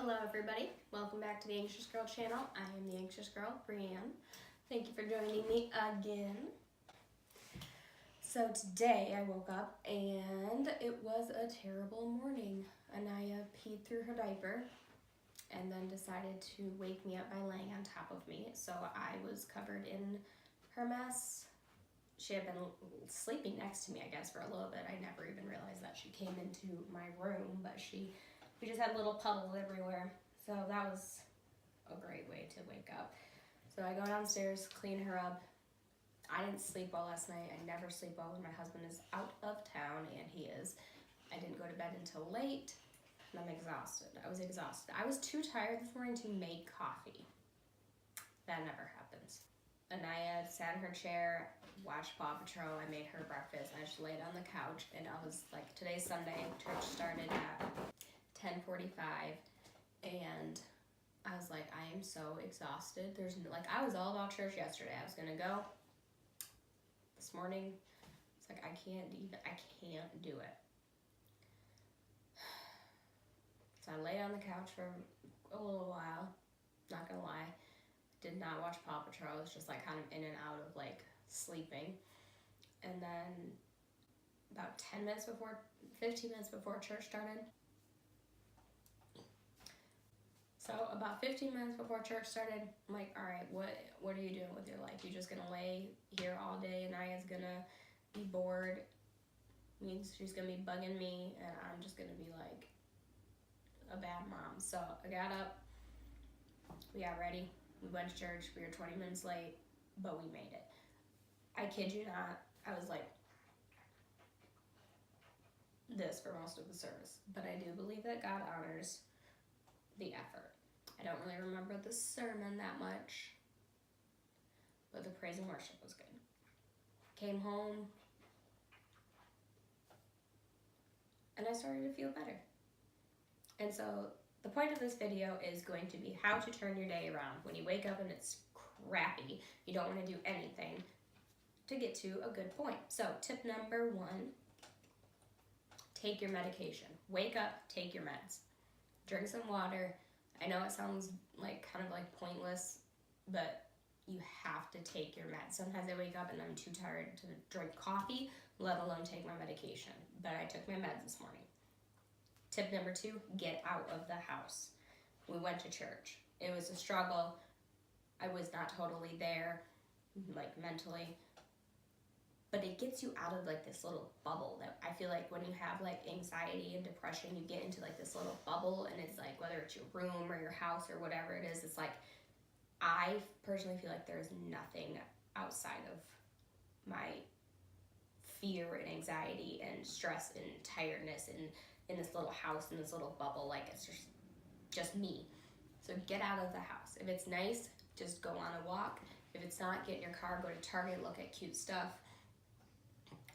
Hello everybody, welcome back to the Anxious Girl channel. I am the Anxious Girl, Brianne. Thank you for joining me again. So today I woke up and it was a terrible morning. Anaya peed through her diaper and then decided to wake me up by laying on top of me. So I was covered in her mess. She had been sleeping next to me, I guess, for a little bit. I never even realized that she came into my room, but we just had little puddles everywhere. So that was a great way to wake up. So I go downstairs, clean her up. I didn't sleep well last night. I never sleep well when my husband is out of town, and he is. I didn't go to bed until late, and I'm exhausted. I was exhausted. I was too tired this morning to make coffee. That never happens. Anaya sat in her chair, watched Paw Patrol. I made her breakfast. I just laid on the couch, and I was like, today's Sunday. Church started at 10:45, and I was like, I am so exhausted. I was all about church yesterday. I was gonna go. This morning, it's like I can't do it. So I lay on the couch for a little while. Not gonna lie, did not watch Paw Patrol. I was just like kind of in and out of like sleeping, and then about 15 minutes before church started. So about 15 minutes before church started, I'm like, all right, what are you doing with your life? You just gonna lay here all day and Aya's gonna be bored? Means she's gonna be bugging me and I'm just gonna be like a bad mom. So I got up, we got ready, we went to church. We were 20 minutes late, but we made it. I kid you not, I was like this for most of the service, but I do believe that God honors the effort. I don't really remember the sermon that much, but the praise and worship was good. Came home, and I started to feel better. And so the point of this video is going to be how to turn your day around when you wake up and it's crappy. You don't want to do anything to get to a good point. So tip number 1, take your medication. Wake up, take your meds. Drink some water. I know it sounds like kind of like pointless, but you have to take your meds. Sometimes I wake up and I'm too tired to drink coffee, let alone take my medication. But I took my meds this morning. Tip number 2, get out of the house. We went to church. It was a struggle. I was not totally there, like mentally. But it gets you out of like this little bubble that I feel like when you have like anxiety and depression, you get into like this little bubble, and it's like whether it's your room or your house or whatever it is, it's like I personally feel like there's nothing outside of my fear and anxiety and stress and tiredness and in this little house, in this little bubble. Like it's just me. So get out of the house. If it's nice, just go on a walk. If it's not, get in your car, go to Target, look at cute stuff.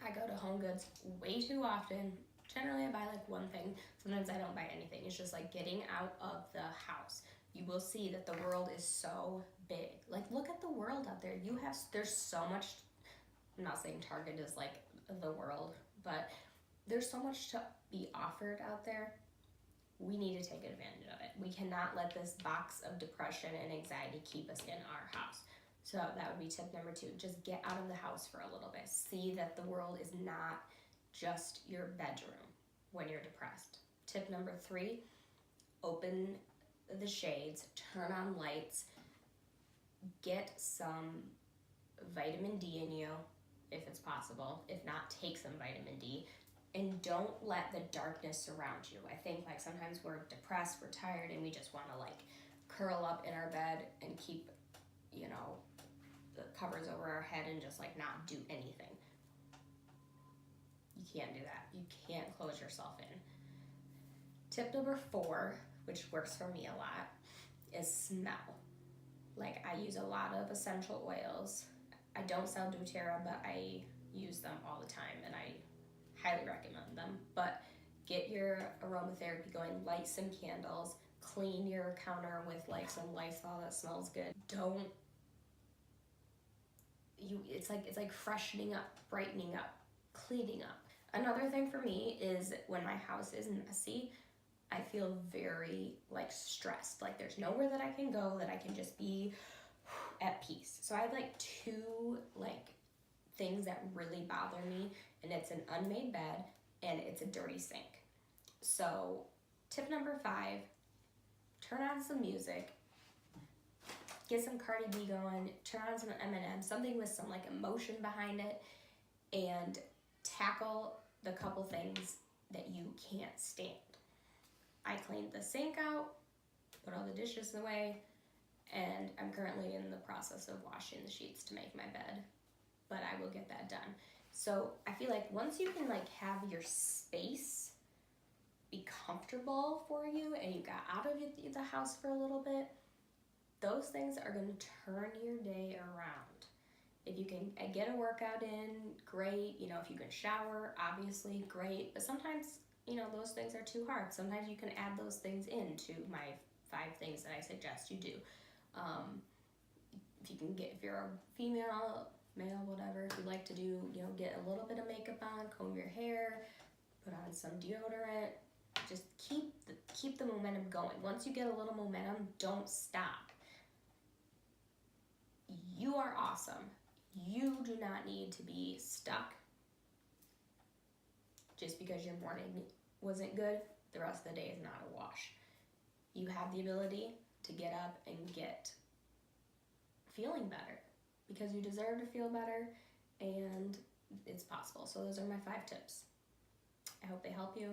I go to Home Goods way too often. Generally, I buy like one thing. Sometimes I don't buy anything. It's just like getting out of the house. You will see that the world is so big. Like, look at the world out there. There's so much. I'm not saying Target is like the world, but there's so much to be offered out there. We need to take advantage of it. We cannot let this box of depression and anxiety keep us in our house. So that would be tip number 2. Just get out of the house for a little bit. See that the world is not just your bedroom when you're depressed. Tip number 3, open the shades, turn on lights, get some vitamin D in you if it's possible. If not, take some vitamin D. And don't let the darkness surround you. I think like sometimes we're depressed, we're tired, and we just want to like curl up in our bed and keep, the covers over our head and just like not do anything. You can't do that. You can't close yourself in. Tip number 4, which works for me a lot, is smell. Like I use a lot of essential oils. I don't sell doTERRA, but I use them all the time and I highly recommend them. But get your aromatherapy going, light some candles, clean your counter with like some Lysol that smells good. It's like freshening up, brightening up, cleaning up. Another thing for me is when my house is messy, I feel very like stressed. Like there's nowhere that I can go that I can just be at peace. So I have like two like things that really bother me, and it's an unmade bed and it's a dirty sink. So tip number 5, turn on some music, get some Cardi B going, turn on some Eminem, something with some like emotion behind it, and tackle the couple things that you can't stand. I cleaned the sink out, put all the dishes away, and I'm currently in the process of washing the sheets to make my bed, but I will get that done. So I feel like once you can like have your space be comfortable for you and you got out of the house for a little bit, those things are going to turn your day around. If you can get a workout in, great. You know, if you can shower, obviously, great. But sometimes, you know, those things are too hard. Sometimes you can add those things into my 5 things that I suggest you do. If you're a female, male, whatever, if you like to do, you know, get a little bit of makeup on, comb your hair, put on some deodorant, just keep the momentum going. Once you get a little momentum, don't stop. You are awesome. You do not need to be stuck just because your morning wasn't good. The rest of the day is not a wash. You have the ability to get up and get feeling better because you deserve to feel better, and it's possible. So those are my 5 tips. I hope they help you.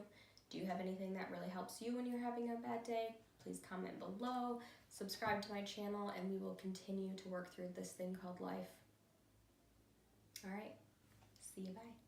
Do you have anything that really helps you when you're having a bad day? Please comment below, subscribe to my channel, and we will continue to work through this thing called life. All right, see you, bye.